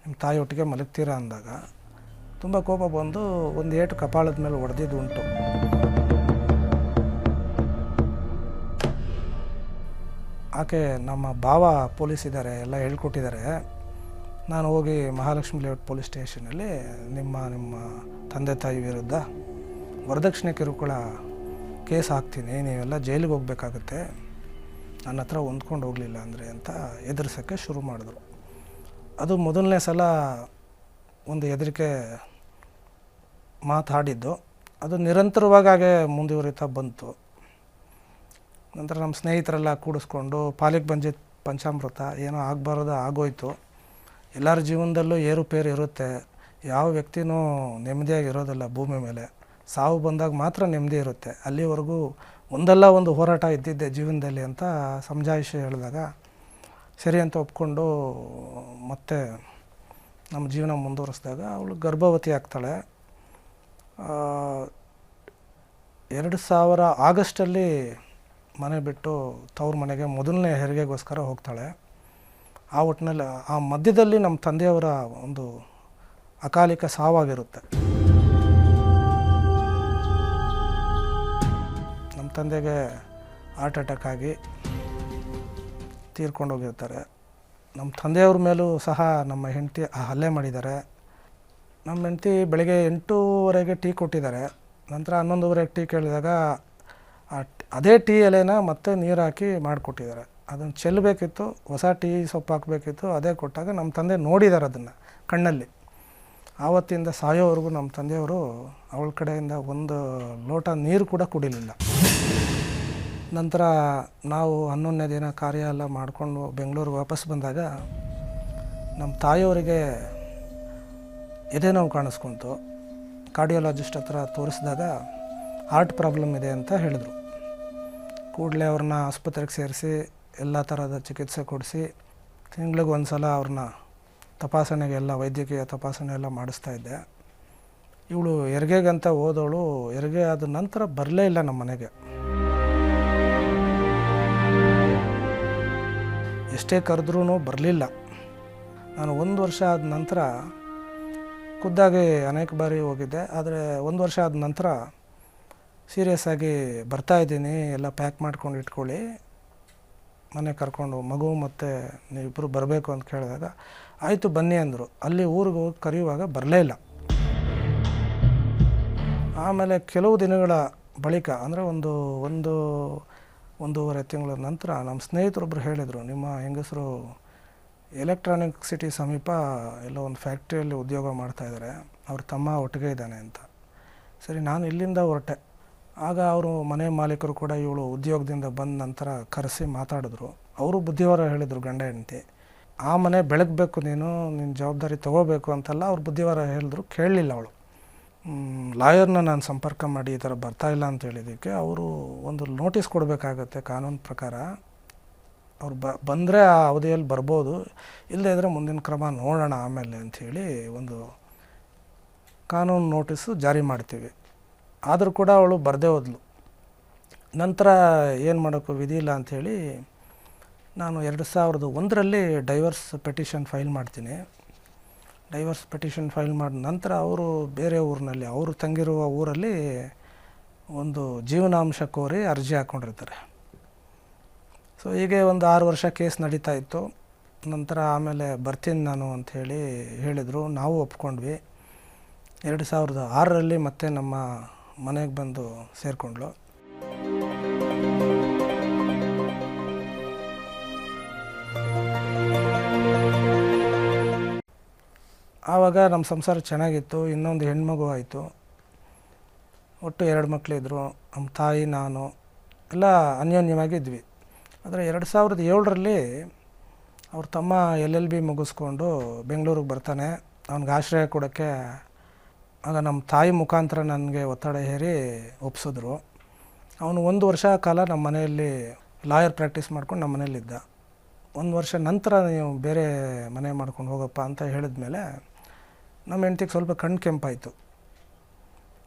S2: ನಿಮ್ಮ ತಾಯಿ ಒಟ್ಟಿಗೆ ಮಲಗ್ತೀರಾ ಅಂದಾಗ ತುಂಬ ಕೋಪ ಬಂದು ಒಂದು ಏಟು ಕಪಾಳದ ಮೇಲೆ ಹೊಡೆದಿದ್ದು ಉಂಟು. ಆಕೆ ನಮ್ಮ ಭಾವ ಪೊಲೀಸ್ ಇದ್ದಾರೆ, ಎಲ್ಲ ಹೇಳ್ಕೊಟ್ಟಿದ್ದಾರೆ. ನಾನು ಹೋಗಿ ಮಹಾಲಕ್ಷ್ಮಿ ಲೇಔಟ್ ಪೊಲೀಸ್ ಸ್ಟೇಷನಲ್ಲಿ ನಿಮ್ಮ ತಂದೆ ತಾಯಿ ವಿರುದ್ಧ ವರದಕ್ಷಿಣೆ ಕಿರುಕುಳ ಕೇಸ್ ಹಾಕ್ತೀನಿ, ನೀವೆಲ್ಲ ಜೈಲಿಗೆ ಹೋಗಬೇಕಾಗುತ್ತೆ, ನನ್ನ ಹತ್ರ ಹೊಂದ್ಕೊಂಡು ಹೋಗಲಿಲ್ಲ ಅಂದರೆ ಅಂತ ಎದುರಿಸೋಕ್ಕೆ ಶುರು ಮಾಡಿದ್ರು. ಅದು ಮೊದಲನೇ ಸಲ ಒಂದು ಹೆದರಿಕೆ ಮಾತಾಡಿದ್ದು. ಅದು ನಿರಂತರವಾಗಿ ಹಾಗೆ ಮುಂದುವರಿತಾ ಬಂತು. ನಂತರ ನಮ್ಮ ಸ್ನೇಹಿತರೆಲ್ಲ ಕೂಡಿಸ್ಕೊಂಡು ಪಾಲಿಗೆ ಬಂದಿದ್ದ ಪಂಚಾಮೃತ ಏನೋ ಆಗಬಾರ್ದು ಆಗೋಯ್ತು. ಎಲ್ಲರ ಜೀವನದಲ್ಲೂ ಏರುಪೇರು ಇರುತ್ತೆ, ಯಾವ ವ್ಯಕ್ತಿನೂ ನೆಮ್ಮದಿಯಾಗಿರೋದಿಲ್ಲ ಭೂಮಿ ಮೇಲೆ. ಸಾವು ಬಂದಾಗ ಮಾತ್ರ ನೆಮ್ಮದಿ ಇರುತ್ತೆ. ಅಲ್ಲಿವರೆಗೂ ಒಂದಲ್ಲ ಒಂದು ಹೋರಾಟ ಇದ್ದಿದ್ದೆ ಜೀವನದಲ್ಲಿ ಅಂತ ಸಮಜಾಯಿಷಿ ಹೇಳಿದಾಗ ಸರಿ ಅಂತ ಒಪ್ಕೊಂಡು ಮತ್ತೆ ನಮ್ಮ ಜೀವನ ಮುಂದುವರಿಸಿದಾಗ ಅವಳು ಗರ್ಭವತಿ ಆಗ್ತಾಳೆ. 2000 ಆಗಸ್ಟಲ್ಲಿ ಮನೆ ಬಿಟ್ಟು ತವ್ರ ಮನೆಗೆ ಮೊದಲನೇ ಹೆರಿಗೆಗೋಸ್ಕರ ಹೋಗ್ತಾಳೆ. ಆ ಒಟ್ಟಿನಲ್ಲಿ ಆ ಮಧ್ಯದಲ್ಲಿ ನಮ್ಮ ತಂದೆಯವರ ಒಂದು ಅಕಾಲಿಕ ಸಾವಾಗಿರುತ್ತೆ. ನಮ್ಮ ತಂದೆಗೆ ಹಾರ್ಟ್ ಅಟ್ಯಾಕ್ ಆಗಿ ತೀರ್ಕೊಂಡೋಗಿರ್ತಾರೆ. ನಮ್ಮ ತಂದೆಯವ್ರ ಮೇಲೂ ಸಹ ನಮ್ಮ ಹೆಂಡತಿ ಹಲ್ಲೆ ಮಾಡಿದ್ದಾರೆ. ನಮ್ಮ ಹೆಂಡತಿ ಬೆಳಗ್ಗೆ 8:30ಗೆ ಟೀ ಕೊಟ್ಟಿದ್ದಾರೆ. ನಂತರ 11:30ಗೆ ಟೀ ಕೇಳಿದಾಗ ಅದೇ ಟೀ ಎಲೆನ ಮತ್ತೆ ನೀರು ಹಾಕಿ ಮಾಡಿಕೊಟ್ಟಿದ್ದಾರೆ. ಅದನ್ನು ಚೆಲ್ಲಬೇಕಿತ್ತು, ಹೊಸ ಟೀ ಸೊಪ್ಪು ಹಾಕಬೇಕಿತ್ತು. ಅದೇ ಕೊಟ್ಟಾಗ ನಮ್ಮ ತಂದೆ ನೋಡಿದ್ದಾರೆ ಅದನ್ನು ಕಣ್ಣಲ್ಲಿ. ಆವತ್ತಿಂದ ಸಾಯೋವರೆಗೂ ನಮ್ಮ ತಂದೆಯವರು ಅವಳ ಕಡೆಯಿಂದ ಒಂದು ಲೋಟ ನೀರು ಕೂಡ ಕುಡಿಲಿಲ್ಲ. ನಂತರ ನಾವು 11ನೇ ದಿನ ಕಾರ್ಯ ಎಲ್ಲ ಮಾಡಿಕೊಂಡು ಬೆಂಗಳೂರಿಗೆ ವಾಪಸ್ ಬಂದಾಗ ನಮ್ಮ ತಾಯಿಯವರಿಗೆ ಎದೆ ನೋವು ಕಾಣಿಸ್ಕೊಂತು. ಕಾರ್ಡಿಯೋಲಾಜಿಸ್ಟ್ ಹತ್ರ ತೋರಿಸಿದಾಗ ಹಾರ್ಟ್ ಪ್ರಾಬ್ಲಮ್ ಇದೆ ಅಂತ ಹೇಳಿದರು. ಕೂಡಲೇ ಅವ್ರನ್ನ ಆಸ್ಪತ್ರೆಗೆ ಸೇರಿಸಿ ಎಲ್ಲ ಥರದ ಚಿಕಿತ್ಸೆ ಕೊಡಿಸಿ ತಿಂಗಳಿಗೆ ಒಂದು ಸಲ ಅವ್ರನ್ನ ತಪಾಸಣೆಗೆ ಎಲ್ಲ ವೈದ್ಯಕೀಯ ತಪಾಸಣೆ ಎಲ್ಲ ಮಾಡಿಸ್ತಾ ಇದ್ದೆ. ಇವಳು ಹೆರಿಗೆಗಂತ ಹೋದವಳು ಹೆರಿಗೆ ಆದ ನಂತರ ಬರಲೇ ಇಲ್ಲ ನಮ್ಮ ಮನೆಗೆ. ಎಷ್ಟೇ ಕರೆದ್ರೂ ಬರಲಿಲ್ಲ. ನಾನು 1 ವರ್ಷ ಆದ ನಂತರ ಖುದ್ದಾಗಿ ಅನೇಕ ಬಾರಿ ಹೋಗಿದ್ದೆ. ಆದರೆ 1 ವರ್ಷ ಆದ ನಂತರ ಸೀರಿಯಸ್ ಆಗಿ ಬರ್ತಾಯಿದ್ದೀನಿ, ಎಲ್ಲ ಪ್ಯಾಕ್ ಮಾಡ್ಕೊಂಡು ಇಟ್ಕೊಳ್ಳಿ, ಮನೆ ಕರ್ಕೊಂಡು ಮಗು ಮತ್ತು ನೀವಿಬ್ಬರು ಬರಬೇಕು ಅಂತ ಕೇಳಿದಾಗ ಆಯಿತು ಬನ್ನಿ ಅಂದರು. ಅಲ್ಲಿ ಊರಿಗೆ ಹೋಗಿ ಕರೆಯುವಾಗ ಬರಲೇ ಇಲ್ಲ. ಆಮೇಲೆ ಕೆಲವು ದಿನಗಳ ಬಳಿಕ ಅಂದರೆ ಒಂದೂವರೆ ತಿಂಗಳ ನಂತರ ನಮ್ಮ ಸ್ನೇಹಿತರೊಬ್ಬರು ಹೇಳಿದರು, ನಿಮ್ಮ ಹೆಂಗಸರು ಎಲೆಕ್ಟ್ರಾನಿಕ್ ಸಿಟಿ ಸಮೀಪ ಎಲ್ಲೋ ಒಂದು ಫ್ಯಾಕ್ಟ್ರಿಯಲ್ಲಿ ಉದ್ಯೋಗ ಮಾಡ್ತಾಯಿದ್ದಾರೆ, ಅವ್ರ ತಮ್ಮ ಒಟ್ಟಿಗೆ ಇದ್ದಾನೆ ಅಂತ. ಸರಿ, ನಾನು ಇಲ್ಲಿಂದ ಹೊರಟೆ. ಆಗ ಅವರು ಮನೆ ಮಾಲೀಕರು ಕೂಡ ಇವಳು ಉದ್ಯೋಗದಿಂದ ಬಂದ ನಂತರ ಕರೆಸಿ ಮಾತಾಡಿದ್ರು. ಅವರು ಬುದ್ಧಿವಾರ ಹೇಳಿದರು ಗಂಡ ಹೆಂಡತಿ. ಆ ಮನೆ ಬೆಳಗಬೇಕು, ನಿನ್ನ ಜವಾಬ್ದಾರಿ ತೊಗೋಬೇಕು ಅಂತೆಲ್ಲ ಅವ್ರು ಬುದ್ಧಿವಾರ ಹೇಳಿದ್ರು. ಕೇಳಲಿಲ್ಲ ಅವಳು. ಲಾಯರ್ನ ನಾನು ಸಂಪರ್ಕ ಮಾಡಿ ಈ ಥರ ಬರ್ತಾಯಿಲ್ಲ ಅಂತ ಹೇಳಿದ್ದಕ್ಕೆ ಅವರು ಒಂದು ನೋಟಿಸ್ ಕೊಡಬೇಕಾಗತ್ತೆ ಕಾನೂನು ಪ್ರಕಾರ. ಅವ್ರು ಬಂದರೆ ಆ ಅವಧಿಯಲ್ಲಿ ಬರ್ಬೋದು, ಇಲ್ಲದೇ ಇದ್ದರೆ ಮುಂದಿನ ಕ್ರಮ ನೋಡೋಣ ಆಮೇಲೆ ಅಂಥೇಳಿ ಒಂದು ಕಾನೂನು ನೋಟಿಸು ಜಾರಿ ಮಾಡ್ತೀವಿ. ಆದರೂ ಕೂಡ ಅವಳು ಬರದೇ ಹೋದ್ಲು. ನಂತರ ಏನು ಮಾಡೋಕ್ಕೂ ವಿಧಿ ಇಲ್ಲ ಅಂಥೇಳಿ ನಾನು 2001ರಲ್ಲಿ ಡೈವರ್ಸ್ ಪೆಟಿಷನ್ ಫೈಲ್ ಮಾಡ್ತೀನಿ. ಡೈವರ್ಸ್ ಪೆಟಿಷನ್ ಫೈಲ್ ಮಾಡಿದ ನಂತರ ಅವರು ಬೇರೆ ಊರಿನಲ್ಲಿ, ಅವರು ತಂಗಿರುವ ಊರಲ್ಲಿ ಒಂದು ಜೀವನಾಂಶ ಕೋರಿ ಅರ್ಜಿ ಹಾಕ್ಕೊಂಡಿರ್ತಾರೆ. ಸೊ ಹೀಗೆ ಒಂದು 6 ವರ್ಷ ಕೇಸ್ ನಡೀತಾ ಇತ್ತು. ನಂತರ ಆಮೇಲೆ ಬರ್ತೀನಿ ನಾನು ಅಂಥೇಳಿ ಹೇಳಿದರು. ನಾವು ಒಪ್ಕೊಂಡ್ವಿ. 2006ರಲ್ಲಿ ಮತ್ತೆ ನಮ್ಮ ಮನೆಗೆ ಬಂದು ಸೇರಿಕೊಂಡ್ಳು. ಆವಾಗ ನಮ್ಮ ಸಂಸಾರ ಚೆನ್ನಾಗಿತ್ತು. ಇನ್ನೊಂದು ಹೆಣ್ಮಗು ಆಯಿತು. ಒಟ್ಟು 2 ಮಕ್ಕಳಿದ್ರು. ನಮ್ಮ ತಾಯಿ, ನಾನು ಎಲ್ಲ ಅನ್ಯೋನ್ಯವಾಗಿದ್ವಿ. ಆದರೆ 2007ರಲ್ಲಿ ಅವ್ರ ತಮ್ಮ LLB ಮುಗಿಸ್ಕೊಂಡು ಬೆಂಗಳೂರಿಗೆ ಬರ್ತಾನೆ. ಅವ್ನಿಗೆ ಆಶ್ರಯ ಕೊಡೋಕ್ಕೆ ಆಗ ನಮ್ಮ ತಾಯಿ ಮುಖಾಂತರ ನನಗೆ ಒತ್ತಡ ಹೇರಿ ಒಪ್ಸಿದ್ರು. ಅವನು 1 ವರ್ಷ ಕಾಲ ನಮ್ಮ ಮನೆಯಲ್ಲಿ ಲಾಯರ್ ಪ್ರಾಕ್ಟೀಸ್ ಮಾಡ್ಕೊಂಡು ನಮ್ಮ ಮನೇಲಿದ್ದ. 1 ವರ್ಷ ನಂತರ ನೀವು ಬೇರೆ ಮನೆ ಮಾಡ್ಕೊಂಡು ಹೋಗಪ್ಪ ಅಂತ ಹೇಳಿದ್ಮೇಲೆ ನಮ್ಮ ಹೆಂಡ್ತಿಗೆ ಸ್ವಲ್ಪ ಕಣ್ಣು ಕೆಂಪಾಯಿತು.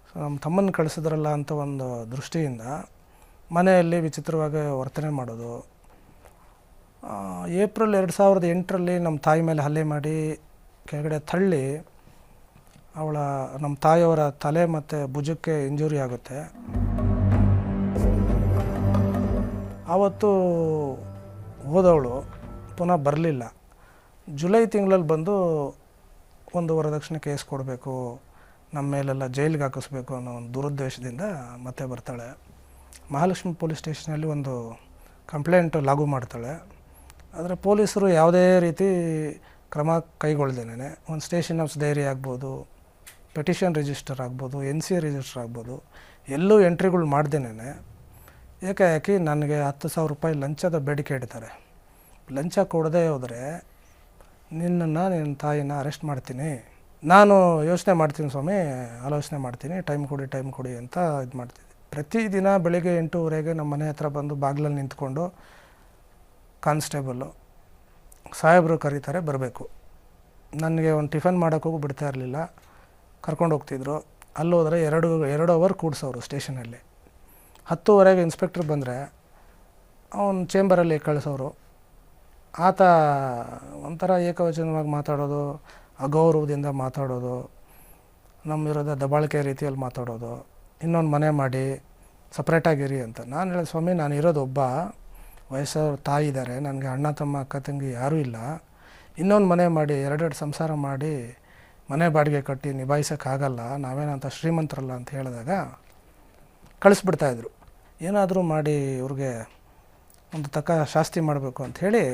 S2: ಸೊ ನಮ್ಮ ತಮ್ಮನ ಕಳಿಸಿದ್ರಲ್ಲ ಅಂತ ಒಂದು ದೃಷ್ಟಿಯಿಂದ ಮನೆಯಲ್ಲಿ ವಿಚಿತ್ರವಾಗಿ ವರ್ತನೆ ಮಾಡೋದು. ಏಪ್ರಿಲ್ 2008ರಲ್ಲಿ ನಮ್ಮ ತಾಯಿ ಮೇಲೆ ಹಲ್ಲೆ ಮಾಡಿ ಕೆಳಗಡೆ ತಳ್ಳಿ ನಮ್ಮ ತಾಯಿಯವರ ತಲೆ ಮತ್ತು ಭುಜಕ್ಕೆ ಇಂಜುರಿ ಆಗುತ್ತೆ. ಆವತ್ತು ಹೋದವಳು ಪುನಃ ಬರಲಿಲ್ಲ. ಜುಲೈ ತಿಂಗಳಲ್ಲಿ ಬಂದು ಒಂದು ವರದಕ್ಷಿಣೆ ಕೇಸ್ ಕೊಡಬೇಕು, ನಮ್ಮ ಮೇಲೆಲ್ಲ ಜೈಲಿಗೆ ಹಾಕಿಸ್ಬೇಕು ಅನ್ನೋ ಒಂದು ದುರುದ್ದೇಶದಿಂದ ಮತ್ತೆ ಬರ್ತಾಳೆ. ಮಹಾಲಕ್ಷ್ಮಿ ಪೊಲೀಸ್ ಸ್ಟೇಷನಲ್ಲಿ ಒಂದು ಕಂಪ್ಲೇಂಟ್ ಲಾಗು ಮಾಡ್ತಾಳೆ. ಆದರೆ ಪೊಲೀಸರು ಯಾವುದೇ ರೀತಿ ಕ್ರಮ ಕೈಗೊಳ್ದೇನೆ ಒಂದು ಸ್ಟೇಷನ್ ಹೌಸ್ ಡೈರಿ ಆಗ್ಬೋದು, ಪೆಟಿಷನ್ ರಿಜಿಸ್ಟರ್ ಆಗ್ಬೋದು, NCA ರಿಜಿಸ್ಟರ್ ಆಗ್ಬೋದು, ಎಲ್ಲೂ ಎಂಟ್ರಿಗಳು ಮಾಡ್ದೇನೆ ಏಕಾಏಕಿ ನನಗೆ 10,000 ರೂಪಾಯಿ ಲಂಚದ ಬೇಡಿಕೆ ಇಡ್ತಾರೆ. ಲಂಚ ಕೊಡದೇ ಹೋದರೆ ನಿನ್ನ ತಾಯಿನ ಅರೆಸ್ಟ್ ಮಾಡ್ತೀನಿ. ನಾನು ಯೋಚನೆ ಮಾಡ್ತೀನಿ ಸ್ವಾಮಿ, ಆಲೋಚನೆ ಮಾಡ್ತೀನಿ, ಟೈಮ್ ಕೊಡಿ ಅಂತ ಇದು ಮಾಡ್ತಿದ್ದೆ. ಪ್ರತಿದಿನ ಬೆಳಿಗ್ಗೆ 8:30ಗೆ ನಮ್ಮ ಮನೆ ಹತ್ರ ಬಂದು ಬಾಗಿಲಲ್ಲಿ ನಿಂತ್ಕೊಂಡು ಕಾನ್ಸ್ಟೇಬಲ್ಲು ಸಾಹೇಬರು ಕರೀತಾರೆ ಬರಬೇಕು. ನನಗೆ ಒಂದು ಟಿಫನ್ ಮಾಡೋಕ್ಕೂ ಬಿಡ್ತಾ ಇರಲಿಲ್ಲ, ಕರ್ಕೊಂಡು ಹೋಗ್ತಿದ್ರು. ಅಲ್ಲೋದ್ರೆ 2 ಅವರ್ ಕೂಡಿಸೋರು ಸ್ಟೇಷನಲ್ಲಿ. 10:30ಗೆ ಇನ್ಸ್ಪೆಕ್ಟ್ರ್ ಬಂದರೆ ಅವನು ಚೇಂಬರಲ್ಲಿ ಕಳಿಸೋರು. ಆತ ಒಂಥರ ಏಕವಚನವಾಗಿ ಮಾತಾಡೋದು, ಅಗೌರವದಿಂದ ಮಾತಾಡೋದು, ನಮ್ಮ ವಿರೋಧ ದಬ್ಬಾಳಿಕೆ ರೀತಿಯಲ್ಲಿ ಮಾತಾಡೋದು, ಇನ್ನೊಂದು ಮನೆ ಮಾಡಿ ಸಪ್ರೇಟಾಗಿರಿ ಅಂತ. ನಾನು ಹೇಳಿದೆ, ಸ್ವಾಮಿ ನಾನು ಇರೋದು ಒಬ್ಬ, ವಯಸ್ಸವ್ರ ತಾಯಿ ಇದ್ದಾರೆ, ನನಗೆ ಅಣ್ಣ ತಮ್ಮ ಅಕ್ಕ ತಂಗಿ ಯಾರೂ ಇಲ್ಲ, ಇನ್ನೊಂದು ಮನೆ ಮಾಡಿ 2 ಸಂಸಾರ ಮಾಡಿ ಮನೆ ಬಾಡಿಗೆ ಕಟ್ಟಿ ನಿಭಾಯಿಸೋಕ್ಕಾಗಲ್ಲ, ನಾವೇನಂತ ಶ್ರೀಮಂತರಲ್ಲ ಅಂತ ಹೇಳಿದಾಗ ಕಳಿಸ್ಬಿಡ್ತಾಯಿದ್ರು. ಏನಾದರೂ ಮಾಡಿ ಇವ್ರಿಗೆ ಒಂದು ತಕ್ಕ ಶಾಸ್ತಿ ಮಾಡಬೇಕು ಅಂಥೇಳಿ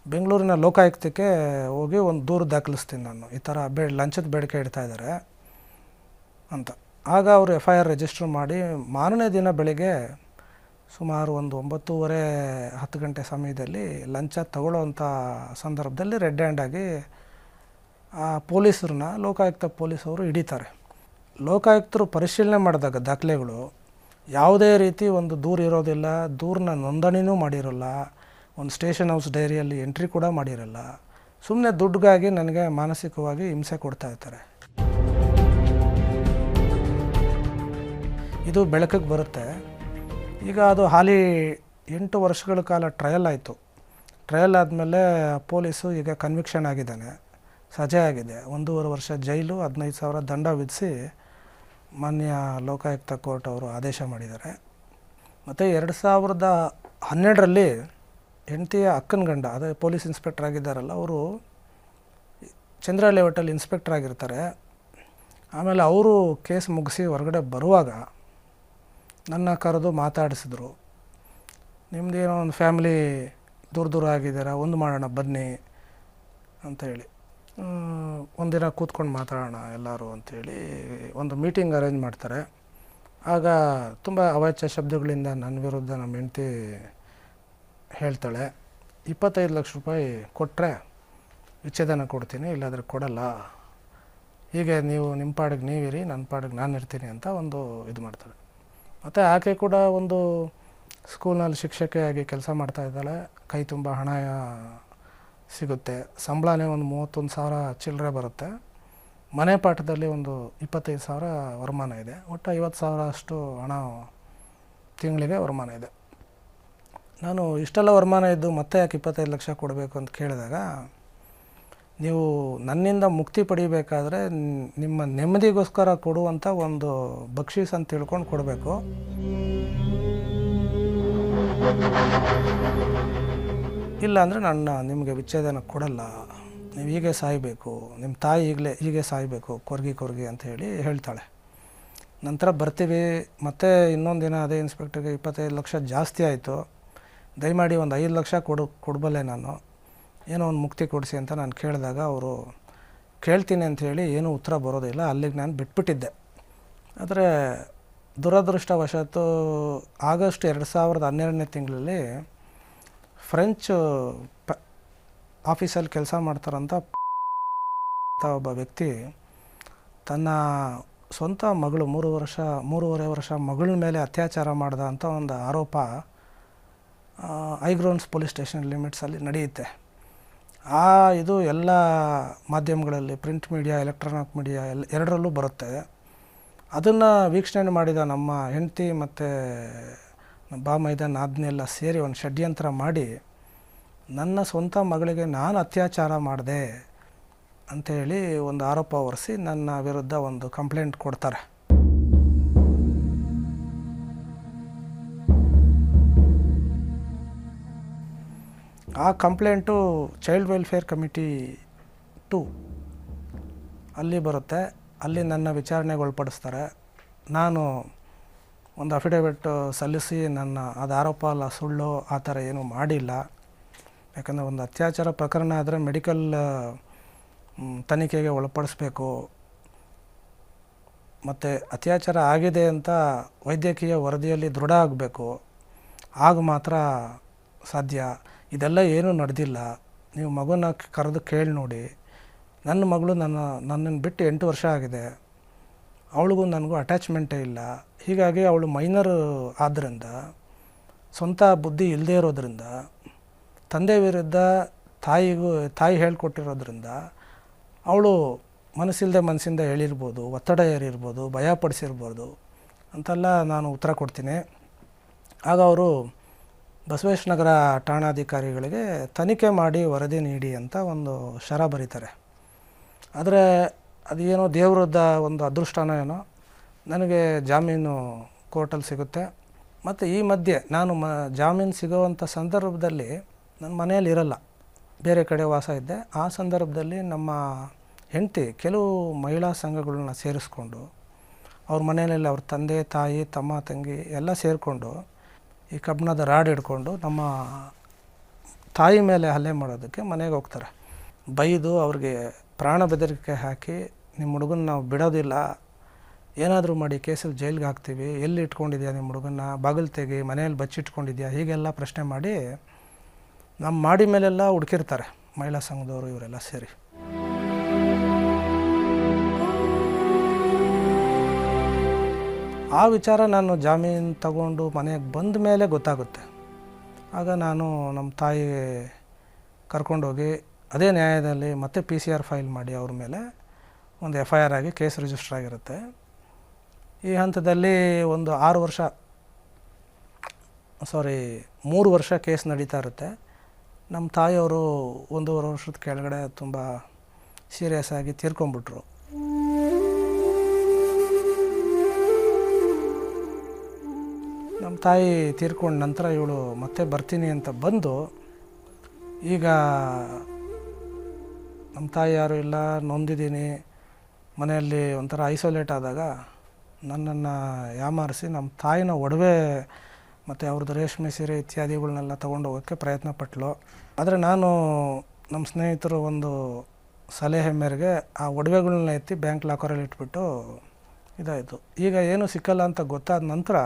S2: ಬೆಂಗಳೂರಿನ ಲೋಕಾಯುಕ್ತಕ್ಕೆ ಹೋಗಿ ಒಂದು ದೂರು ದಾಖಲಿಸ್ತೀನಿ ನಾನು, ಈ ಥರ ಲಂಚದ ಬೇಡಿಕೆ ಇಡ್ತಾ ಇದ್ದಾರೆ ಅಂತ. ಆಗ ಅವರು FIR ರಿಜಿಸ್ಟರ್ ಮಾಡಿ ಮಾರನೇ ದಿನ ಬೆಳಿಗ್ಗೆ ಸುಮಾರು ಒಂದು 9:30 10 ಗಂಟೆ ಸಮಯದಲ್ಲಿ ಲಂಚ ತಗೊಳ್ಳೋವಂಥ ಸಂದರ್ಭದಲ್ಲಿ ರೆಡ್ ಹ್ಯಾಂಡಾಗಿ ಆ ಪೊಲೀಸರನ್ನ ಲೋಕಾಯುಕ್ತ ಪೊಲೀಸವರು ಹಿಡಿತಾರೆ. ಲೋಕಾಯುಕ್ತರು ಪರಿಶೀಲನೆ ಮಾಡಿದಾಗ ದಾಖಲೆಗಳು ಯಾವುದೇ ರೀತಿ ಒಂದು ದೂರು ಇರೋದಿಲ್ಲ, ದೂರನ್ನ ನೋಂದಣಿನೂ ಮಾಡಿರೋಲ್ಲ, ಒಂದು ಸ್ಟೇಷನ್ ಹೌಸ್ ಡೈರಿಯಲ್ಲಿ ಎಂಟ್ರಿ ಕೂಡ ಮಾಡಿರಲ್ಲ, ಸುಮ್ಮನೆ ದುಡ್ಡಿಗಾಗಿ ನನಗೆ ಮಾನಸಿಕವಾಗಿ ಹಿಂಸೆ ಕೊಡ್ತಾ ಇರ್ತಾರೆ. ಇದು ಬೆಳಕಿಗೆ ಬರುತ್ತೆ. ಈಗ ಅದು ಹಾಲಿ 8 ವರ್ಷಗಳ ಕಾಲ ಟ್ರಯಲ್ ಆಯಿತು. ಟ್ರಯಲ್ ಆದಮೇಲೆ ಪೊಲೀಸು ಈಗ ಕನ್ವಿಕ್ಷನ್ ಆಗಿದ್ದಾನೆ, ಸಜೆ ಆಗಿದೆ. 1.5 ವರ್ಷ ಜೈಲು, 15,000 ದಂಡ ವಿಧಿಸಿ ಮಾನ್ಯ ಲೋಕಾಯುಕ್ತ ಕೋರ್ಟ್ ಅವರು ಆದೇಶ ಮಾಡಿದ್ದಾರೆ. ಮತ್ತು 2012ರಲ್ಲಿ ಹೆಂಡತಿಯ ಅಕ್ಕನ ಗಂಡ, ಅದೇ ಪೊಲೀಸ್ ಇನ್ಸ್ಪೆಕ್ಟರ್ ಆಗಿದ್ದಾರಲ್ಲ, ಅವರು ಚಂದ್ರ ಲೇಔಟಲ್ಲಿ ಇನ್ಸ್ಪೆಕ್ಟರ್ ಆಗಿರ್ತಾರೆ. ಆಮೇಲೆ ಅವರು ಕೇಸ್ ಮುಗಿಸಿ ಹೊರಗಡೆ ಬರುವಾಗ ನನ್ನ ಕರೆದು ಮಾತಾಡಿಸಿದ್ರು. ನಿಮ್ಮದೇನೋ ಒಂದು ಫ್ಯಾಮಿಲಿ ದೂರ ಆಗಿದ್ದೀರಾ, ಒಂದು ಮಾಡೋಣ ಬನ್ನಿ ಅಂಥೇಳಿ, ಒಂದಿನ ಕೂತ್ಕೊಂಡು ಮಾತಾಡೋಣ ಎಲ್ಲರೂ ಅಂಥೇಳಿ ಒಂದು ಮೀಟಿಂಗ್ ಅರೇಂಜ್ ಮಾಡ್ತಾರೆ. ಆಗ ತುಂಬ ಅವಾಚ್ಯ ಶಬ್ದಗಳಿಂದ ನನ್ನ ವಿರುದ್ಧ ನಮ್ಮ ಹೆಂಡತಿ ಹೇಳ್ತಾಳೆ, 25 ಲಕ್ಷ ರೂಪಾಯಿ ಕೊಟ್ಟರೆ ವಿಚ್ಛೇದನ ಕೊಡ್ತೀನಿ, ಇಲ್ಲಾಂದರೆ ಕೊಡಲ್ಲ, ಹೀಗೆ ನೀವು ನಿಮ್ಮ ಪಾಡಿಗೆ ನೀವಿರಿ, ನನ್ನ ಪಾಡಿಗೆ ನಾನು ಇರ್ತೀನಿ ಅಂತ ಒಂದು ಇದು ಮಾಡ್ತಾಳೆ. ಮತ್ತು ಆಕೆ ಕೂಡ ಒಂದು ಸ್ಕೂಲ್ನಲ್ಲಿ ಶಿಕ್ಷಕಿಯಾಗಿ ಕೆಲಸ ಮಾಡ್ತಾ ಇದ್ದಾಳೆ. ಕೈ ತುಂಬ ಹಣ ಸಿಗುತ್ತೆ, ಸಂಬಳನೇ ಒಂದು 31,000 ಚಿಲ್ಲರೆ ಬರುತ್ತೆ. ಮನೆ ಪಾಠದಲ್ಲಿ ಒಂದು 25,000 ವರಮಾನ ಇದೆ. ಒಟ್ಟು 50,000 ಅಷ್ಟು ಹಣ ತಿಂಗಳಿಗೆ ವರಮಾನ ಇದೆ. ನಾನು ಇಷ್ಟೆಲ್ಲ ವರಮಾನ ಇದ್ದು ಮತ್ತೆ ಯಾಕೆ 25 ಲಕ್ಷ ಕೊಡಬೇಕು ಅಂತ ಕೇಳಿದಾಗ, ನೀವು ನನ್ನಿಂದ ಮುಕ್ತಿ ಪಡಿಬೇಕಾದ್ರೆ ನಿಮ್ಮ ನೆಮ್ಮದಿಗೋಸ್ಕರ ಕೊಡುವಂಥ ಒಂದು ಬಕ್ಷೀಸ್ ಅಂತ ತಿಳ್ಕೊಂಡು ಕೊಡಬೇಕು, ಇಲ್ಲಾಂದರೆ ನಿಮಗೆ ವಿಚ್ಛೇದನ ಕೊಡಲ್ಲ, ನೀವು ಹೀಗೆ ಸಾಯಬೇಕು, ನಿಮ್ಮ ತಾಯಿ ಹೀಗೆ ಸಾಯಬೇಕು ಕೊರ್ಗಿ ಅಂತ ಹೇಳ್ತಾಳೆ. ನಂತರ ಬರ್ತೀವಿ, ಮತ್ತು ಇನ್ನೊಂದು ದಿನ ಅದೇ ಇನ್ಸ್ಪೆಕ್ಟರ್ಗೆ 25 ಲಕ್ಷ ಜಾಸ್ತಿ ಆಯಿತು, ದಯಮಾಡಿ ಒಂದು 5 ಲಕ್ಷ ಕೊಡಬಲ್ಲೆ ನಾನು, ಏನೋ ಒಂದು ಮುಕ್ತಿ ಕೊಡಿಸಿ ಅಂತ ನಾನು ಕೇಳಿದಾಗ ಅವರು ಕೇಳ್ತೀನಿ ಅಂಥೇಳಿ ಏನೂ ಉತ್ತರ ಬರೋದಿಲ್ಲ. ಅಲ್ಲಿಗೆ ನಾನು ಬಿಟ್ಬಿಟ್ಟಿದ್ದೆ. ಆದರೆ ದುರದೃಷ್ಟವಶಾತ್ತು ಆಗಸ್ಟ್ 2012ನೇ ತಿಂಗಳಲ್ಲಿ ಫ್ರೆಂಚ್ ಆಫೀಸಲ್ಲಿ ಕೆಲಸ ಮಾಡ್ತಾರಂಥ ಒಬ್ಬ ವ್ಯಕ್ತಿ ತನ್ನ ಸ್ವಂತ ಮಗಳು ಮೂರುವರೆ ವರ್ಷ ಮಗಳ ಮೇಲೆ ಅತ್ಯಾಚಾರ ಮಾಡ್ದ ಅಂತ ಒಂದು ಆರೋಪ ಐಗ್ರೌಂಡ್ಸ್ ಪೊಲೀಸ್ ಸ್ಟೇಷನ್ ಲಿಮಿಟ್ಸಲ್ಲಿ ನಡೆಯುತ್ತೆ. ಇದು ಎಲ್ಲ ಮಾಧ್ಯಮಗಳಲ್ಲಿ ಪ್ರಿಂಟ್ ಮೀಡಿಯಾ, ಎಲೆಕ್ಟ್ರಾನಿಕ್ ಮೀಡಿಯಾ ಎರಡರಲ್ಲೂ ಬರುತ್ತೆ. ಅದನ್ನು ವೀಕ್ಷಣೆ ಮಾಡಿದ ನಮ್ಮ ಹೆಂಡತಿ ಮತ್ತು ಬಾಮೈದ ನಾದಿನೆಲ್ಲ ಸೇರಿ ಒಂದು ಷಡ್ಯಂತ್ರ ಮಾಡಿ ನನ್ನ ಸ್ವಂತ ಮಗಳಿಗೆ ನಾನು ಅತ್ಯಾಚಾರ ಮಾಡಿದೆ ಅಂಥೇಳಿ ಒಂದು ಆರೋಪ ಹೊರಿಸಿ ನನ್ನ ವಿರುದ್ಧ ಒಂದು ಕಂಪ್ಲೇಂಟ್ ಕೊಡ್ತಾರೆ. ಆ ಕಂಪ್ಲೇಂಟು ಚೈಲ್ಡ್ ವೆಲ್ಫೇರ್ ಕಮಿಟಿ 2 ಅಲ್ಲಿ ಬರುತ್ತೆ. ಅಲ್ಲಿ ನನ್ನ ವಿಚಾರಣೆಗೊಳಪಡಿಸ್ತಾರೆ. ನಾನು ಒಂದು ಅಫಿಡೇವಿಟ್ ಸಲ್ಲಿಸಿ ಅದು ಆರೋಪ ಅಲ್ಲ, ಸುಳ್ಳು, ಆ ಥರ ಏನೂ ಮಾಡಿಲ್ಲ. ಯಾಕಂದರೆ ಒಂದು ಅತ್ಯಾಚಾರ ಪ್ರಕರಣ ಆದರೆ ಮೆಡಿಕಲ್ ತನಿಖೆಗೆ ಒಳಪಡಿಸ್ಬೇಕು, ಮತ್ತು ಅತ್ಯಾಚಾರ ಆಗಿದೆ ಅಂತ ವೈದ್ಯಕೀಯ ವರದಿಯಲ್ಲಿ ದೃಢ ಆಗಬೇಕು, ಆಗ ಮಾತ್ರ ಸಾಧ್ಯ. ಇದೆಲ್ಲ ಏನೂ ನಡೆದಿಲ್ಲ. ನೀವು ಮಗುನ ಕರೆದು ಕೇಳಿ ನೋಡಿ. ನನ್ನ ಮಗಳು ನನ್ನನ್ನು ಬಿಟ್ಟು 8 ವರ್ಷ ಆಗಿದೆ. ಅವಳಿಗೂ ನನಗೂ ಅಟ್ಯಾಚ್ಮೆಂಟೇ ಇಲ್ಲ. ಹೀಗಾಗಿ ಅವಳು ಮೈನರ್ ಆದ್ದರಿಂದ, ಸ್ವಂತ ಬುದ್ಧಿ ಇಲ್ಲದೇ ಇರೋದ್ರಿಂದ, ತಂದೆ ವಿರುದ್ಧ ತಾಯಿ ಹೇಳ್ಕೊಟ್ಟಿರೋದ್ರಿಂದ ಅವಳು ಮನಸ್ಸಿಂದ ಹೇಳಿರ್ಬೋದು, ಒತ್ತಡ ಏರಿರ್ಬೋದು, ಭಯಪಡಿಸಿರ್ಬೋದು ಅಂತೆಲ್ಲ ನಾನು ಉತ್ತರ ಕೊಡ್ತೀನಿ. ಆಗ ಅವರು ಬಸವೇಶ್ವರ ನಗರ ಠಾಣಾಧಿಕಾರಿಗಳಿಗೆ ತನಿಖೆ ಮಾಡಿ ವರದಿ ನೀಡಿ ಅಂತ ಒಂದು ಶರ ಬರೀತಾರೆ. ಆದರೆ ಅದೇನೋ ದೇವರದ ಒಂದು ಅದೃಷ್ಟನೋ ಏನೋ ನನಗೆ ಜಾಮೀನು ಕೋರ್ಟಲ್ಲಿ ಸಿಗುತ್ತೆ. ಮತ್ತು ಈ ಮಧ್ಯೆ ನಾನು ಜಾಮೀನು ಸಿಗೋವಂಥ ಸಂದರ್ಭದಲ್ಲಿ ನನ್ನ ಮನೆಯಲ್ಲಿ ಇರಲ್ಲ, ಬೇರೆ ಕಡೆ ವಾಸ ಇದ್ದೆ. ಆ ಸಂದರ್ಭದಲ್ಲಿ ನಮ್ಮ ಹೆಂಡತಿ ಕೆಲವು ಮಹಿಳಾ ಸಂಘಗಳನ್ನ ಸೇರಿಸ್ಕೊಂಡು ಅವ್ರ ಮನೆಯಲ್ಲಿ ಅವ್ರ ತಂದೆ, ತಾಯಿ, ತಮ್ಮ, ತಂಗಿ ಎಲ್ಲ ಸೇರಿಕೊಂಡು ಈ ಕಬ್ಬಿಣದ ರಾಡ್ ಹಿಡ್ಕೊಂಡು ನಮ್ಮ ತಾಯಿ ಮೇಲೆ ಹಲ್ಲೆ ಮಾಡೋದಕ್ಕೆ ಮನೆಗೆ ಹೋಗ್ತಾರೆ. ಬೈದು ಅವ್ರಿಗೆ ಪ್ರಾಣ ಬೆದರಿಕೆ ಹಾಕಿ, ನಿಮ್ಮ ಹುಡುಗನ ನಾವು ಬಿಡೋದಿಲ್ಲ, ಏನಾದರೂ ಮಾಡಿ ಕೇಸಲ್ಲಿ ಜೈಲಿಗೆ ಹಾಕ್ತೀವಿ, ಎಲ್ಲಿ ಇಟ್ಕೊಂಡಿದ್ಯಾ ನಿಮ್ಮ ಹುಡುಗನ್ನ, ಬಾಗಿಲು ತೆಗಿ, ಮನೆಯಲ್ಲಿ ಬಚ್ಚಿಟ್ಕೊಂಡಿದ್ಯಾ, ಹೀಗೆಲ್ಲ ಪ್ರಶ್ನೆ ಮಾಡಿ ನಮ್ಮ ಮಾಡಿ ಮೇಲೆಲ್ಲ ಹುಡುಕಿರ್ತಾರೆ ಮಹಿಳಾ ಸಂಘದವರು ಇವರೆಲ್ಲ ಸೇರಿ. ಆ ವಿಚಾರ ನಾನು ಜಾಮೀನು ತಗೊಂಡು ಮನೆಗೆ ಬಂದ ಮೇಲೆ ಗೊತ್ತಾಗುತ್ತೆ. ಆಗ ನಾನು ನಮ್ಮ ತಾಯಿ ಕರ್ಕೊಂಡೋಗಿ ಅದೇ ನ್ಯಾಯದಲ್ಲಿ ಮತ್ತೆ PCR ಫೈಲ್ ಮಾಡಿ ಅವ್ರ ಮೇಲೆ ಒಂದು FIR ಆಗಿ ಕೇಸ್ ರಿಜಿಸ್ಟರ್ ಆಗಿರುತ್ತೆ. ಈ ಹಂತದಲ್ಲಿ ಒಂದು 3 ವರ್ಷ ಕೇಸ್ ನಡೀತಾ ಇರುತ್ತೆ. ನಮ್ಮ ತಾಯಿಯವರು 1.5 ವರ್ಷದ ಕೆಳಗಡೆ ತುಂಬ ಸೀರಿಯಸ್ ಆಗಿ ತೀರ್ಕೊಂಡ್ಬಿಟ್ರು. ನಮ್ಮ ತಾಯಿ ತೀರ್ಕೊಂಡ ನಂತರ ಇವಳು ಮತ್ತೆ ಬರ್ತೀನಿ ಅಂತ ಬಂದು, ಈಗ ನಮ್ಮ ತಾಯಿ ಯಾರೂ ಇಲ್ಲ, ನೊಂದಿದ್ದೀನಿ, ಮನೆಯಲ್ಲಿ ಒಂಥರ ಐಸೋಲೇಟ್ ಆದಾಗ ನನ್ನನ್ನು ಯಾಮಾರಿಸಿ ನಮ್ಮ ತಾಯಿನ ಒಡವೆ ಮತ್ತು ಅವ್ರದ್ದು ರೇಷ್ಮೆ ಸೀರೆ ಇತ್ಯಾದಿಗಳನ್ನೆಲ್ಲ ತೊಗೊಂಡು ಹೋಗೋಕ್ಕೆ ಪ್ರಯತ್ನ ಪಟ್ಟಳು. ಆದರೆ ನಾನು ನಮ್ಮ ಸ್ನೇಹಿತರು ಒಂದು ಸಲಹೆ ಮೇರೆಗೆ ಆ ಒಡವೆಗಳನ್ನ ಎತ್ತಿ ಬ್ಯಾಂಕ್ ಲಾಕರಲ್ಲಿ ಇಟ್ಬಿಟ್ಟು ಇದಾಯಿತು. ಈಗ ಏನೂ ಸಿಕ್ಕಲ್ಲ ಅಂತ ಗೊತ್ತಾದ ನಂತರ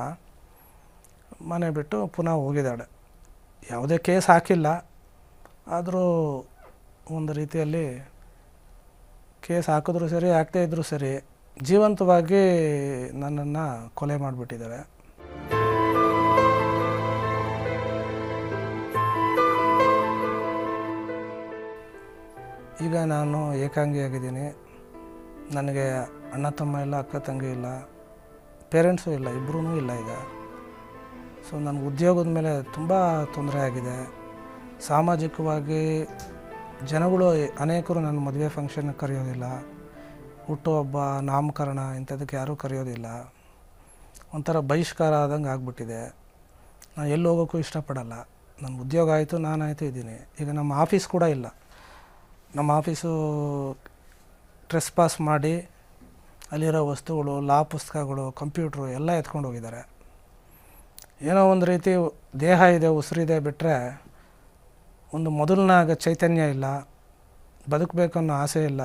S2: ಮನೆ ಬಿಟ್ಟು ಪುನಃ ಹೋಗಿದ್ದಾಳೆ. ಯಾವುದೇ ಕೇಸ್ ಹಾಕಿಲ್ಲ, ಆದರೂ ಒಂದು ರೀತಿಯಲ್ಲಿ ಕೇಸ್ ಹಾಕಿದ್ರೂ ಸರಿ, ಹಾಕದೇ ಇದ್ದರೂ ಸರಿ, ಜೀವಂತವಾಗಿ ನನ್ನನ್ನು ಕೊಲೆ ಮಾಡಿಬಿಟ್ಟಿದ್ದಾರೆ. ಈಗ ನಾನು ಏಕಾಂಗಿಯಾಗಿದ್ದೀನಿ. ನನಗೆ ಅಣ್ಣ ತಮ್ಮ ಇಲ್ಲ, ಅಕ್ಕ ತಂಗಿ ಇಲ್ಲ, ಪೇರೆಂಟ್ಸು ಇಲ್ಲ, ಇಬ್ಬರೂ ಇಲ್ಲ ಈಗ. ಸೊ ನನಗೆ ಉದ್ಯೋಗದ ಮೇಲೆ ತುಂಬ ತೊಂದರೆ ಆಗಿದೆ. ಸಾಮಾಜಿಕವಾಗಿ ಜನಗಳು ಅನೇಕರು ನನ್ನ ಮದುವೆ ಫಂಕ್ಷನ್ಗೆ ಕರೆಯೋದಿಲ್ಲ, ಹುಟ್ಟುಹಬ್ಬ, ನಾಮಕರಣ ಇಂಥದಕ್ಕೆ ಯಾರೂ ಕರೆಯೋದಿಲ್ಲ. ಒಂಥರ ಬಹಿಷ್ಕಾರ ಆದಂಗೆ ಆಗ್ಬಿಟ್ಟಿದೆ. ನಾನು ಎಲ್ಲಿ ಹೋಗೋಕ್ಕೂ ಇಷ್ಟಪಡಲ್ಲ. ನನ್ನ ಉದ್ಯೋಗ ಆಯಿತು, ನಾನಾಯಿತು ಇದ್ದೀನಿ. ಈಗ ನಮ್ಮ ಆಫೀಸ್ ಕೂಡ ಇಲ್ಲ. ನಮ್ಮ ಆಫೀಸು ಟ್ರೆಸ್ ಪಾಸ್ ಮಾಡಿ ಅಲ್ಲಿರೋ ವಸ್ತುಗಳು, ಲಾ ಪುಸ್ತಕಗಳು, ಕಂಪ್ಯೂಟ್ರು ಎಲ್ಲ ಎತ್ಕೊಂಡು ಹೋಗಿದ್ದಾರೆ. ಏನೋ ಒಂದು ರೀತಿ ದೇಹ ಇದೆ, ಉಸಿರಿದೆ ಬಿಟ್ಟರೆ ಒಂದು ಮೊದಲನಾಗ ಚೈತನ್ಯ ಇಲ್ಲ, ಬದುಕಬೇಕು ಅನ್ನೋ ಆಸೆ ಇಲ್ಲ.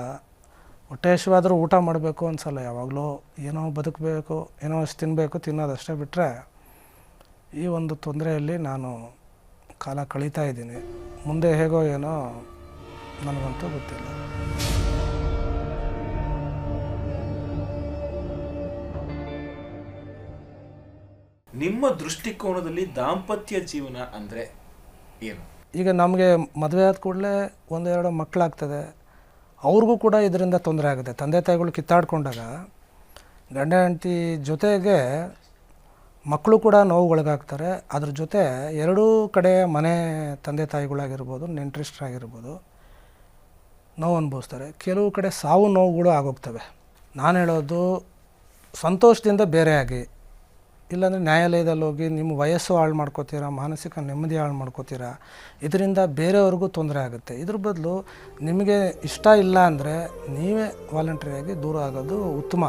S2: ಹೊಟ್ಟೆ ಹಸಿವಾದರೂ ಊಟ ಮಾಡಬೇಕು ಅನ್ಸಲ್ಲ. ಯಾವಾಗಲೂ ಏನೋ ಬದುಕಬೇಕು, ಏನೋ ಅಷ್ಟು ತಿನ್ನಬೇಕು, ತಿನ್ನೋದಷ್ಟೇ ಬಿಟ್ಟರೆ ಈ ಒಂದು ತೊಂದರೆಯಲ್ಲಿ ನಾನು ಕಾಲ ಕಳೀತಾ ಇದ್ದೀನಿ. ಮುಂದೆ ಹೇಗೋ ಏನೋ ನನಗಂತೂ ಗೊತ್ತಿಲ್ಲ.
S1: ನಿಮ್ಮ ದೃಷ್ಟಿಕೋನದಲ್ಲಿ ದಾಂಪತ್ಯ ಜೀವನ ಅಂದರೆ ಏನು?
S2: ಈಗ ನಮಗೆ ಮದುವೆ ಆದ ಕೂಡಲೇ ಒಂದೆರಡು ಮಕ್ಕಳಾಗ್ತದೆ, ಅವ್ರಿಗೂ ಕೂಡ ಇದರಿಂದ ತೊಂದರೆ ಆಗುತ್ತೆ. ತಂದೆ ತಾಯಿಗಳು ಕಿತ್ತಾಡ್ಕೊಂಡಾಗ ಗಂಡ ಹೆಂಡತಿ ಜೊತೆಗೆ ಮಕ್ಕಳು ಕೂಡ ನೋವುಗಳಿಗಾಗ್ತಾರೆ. ಅದ್ರ ಜೊತೆ ಎರಡೂ ಕಡೆ ಮನೆ ತಂದೆ ತಾಯಿಗಳಾಗಿರ್ಬೋದು, ನೆಂಟರಿಷ್ಟರಾಗಿರ್ಬೋದು ನೋವು ಅನುಭವಿಸ್ತಾರೆ. ಕೆಲವು ಕಡೆ ಸಾವು ನೋವುಗಳು ಆಗೋಗ್ತವೆ. ನಾನು ಹೇಳೋದು ಸಂತೋಷದಿಂದ ಬೇರೆಯಾಗಿ, ಇಲ್ಲಾಂದರೆ ನ್ಯಾಯಾಲಯದಲ್ಲಿ ಹೋಗಿ ನಿಮ್ಮ ವಯಸ್ಸು ಹಾಳು ಮಾಡ್ಕೋತೀರಾ, ಮಾನಸಿಕ ನೆಮ್ಮದಿ ಹಾಳು ಮಾಡ್ಕೋತೀರಾ, ಇದರಿಂದ ಬೇರೆಯವ್ರಿಗೂ ತೊಂದರೆ ಆಗುತ್ತೆ. ಇದ್ರ ಬದಲು ನಿಮಗೆ ಇಷ್ಟ ಇಲ್ಲ ಅಂದರೆ ನೀವೇ ವಾಲಂಟ್ರಿಯಾಗಿ ದೂರ ಆಗೋದು ಉತ್ತಮ.